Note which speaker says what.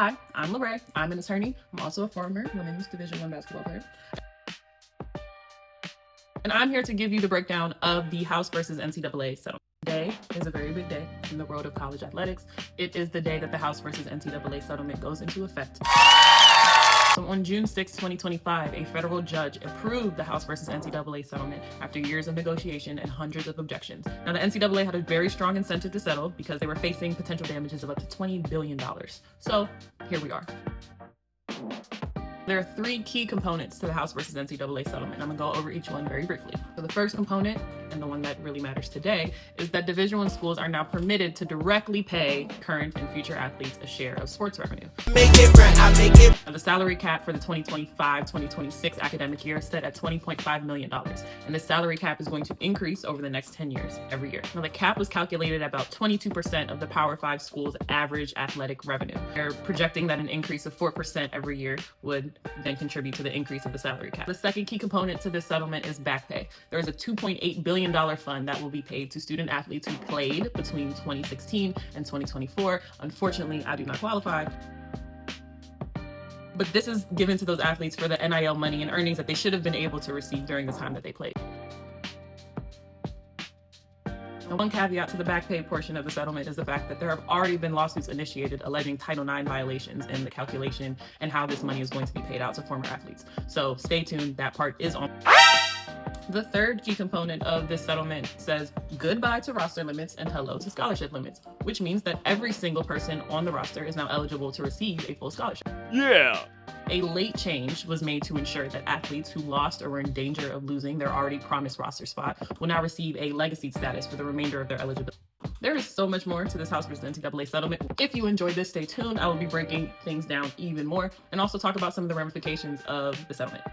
Speaker 1: Hi, I'm Larae. I'm an attorney. I'm also a former women's Division I basketball player. And I'm here to give you the breakdown of the House versus NCAA settlement. Today is a very big day in the world of college athletics. It is the day that the House versus NCAA settlement goes into effect. So on June 6, 2025, a federal judge approved the House versus NCAA settlement after years of negotiation and hundreds of objections. Now, the NCAA had a very strong incentive to settle because they were facing potential damages of up to $20 billion. So here we are. There are three key components to the House versus NCAA settlement. I'm gonna go over each one very briefly. So the first component, and the one that really matters today, is that Division I schools are now permitted to directly pay current and future athletes a share of sports revenue. Now, the salary cap for the 2025-2026 academic year is set at $20.5 million, and the salary cap is going to increase over the next 10 years, every year. Now, the cap was calculated at about 22% of the Power 5 schools' average athletic revenue. They're projecting that an increase of 4% every year would then contribute to the increase of the salary cap. The second key component to this settlement is back pay. There is a $2.8 billion fund that will be paid to student athletes who played between 2016 and 2024. Unfortunately, I do not qualify. But this is given to those athletes for the NIL money and earnings that they should have been able to receive during the time that they played. Now, one caveat to the back pay portion of the settlement is the fact that there have already been lawsuits initiated alleging Title IX violations in the calculation and how this money is going to be paid out to former athletes. So stay tuned, that part is on. The third key component of this settlement says goodbye to roster limits and hello to scholarship limits, which means that every single person on the roster is now eligible to receive a full scholarship.
Speaker 2: Yeah!
Speaker 1: A late change was made to ensure that athletes who lost or were in danger of losing their already promised roster spot will now receive a legacy status for the remainder of their eligibility. There is so much more to this House versus NCAA settlement. If you enjoyed this, stay tuned. I will be breaking things down even more and also talk about some of the ramifications of the settlement.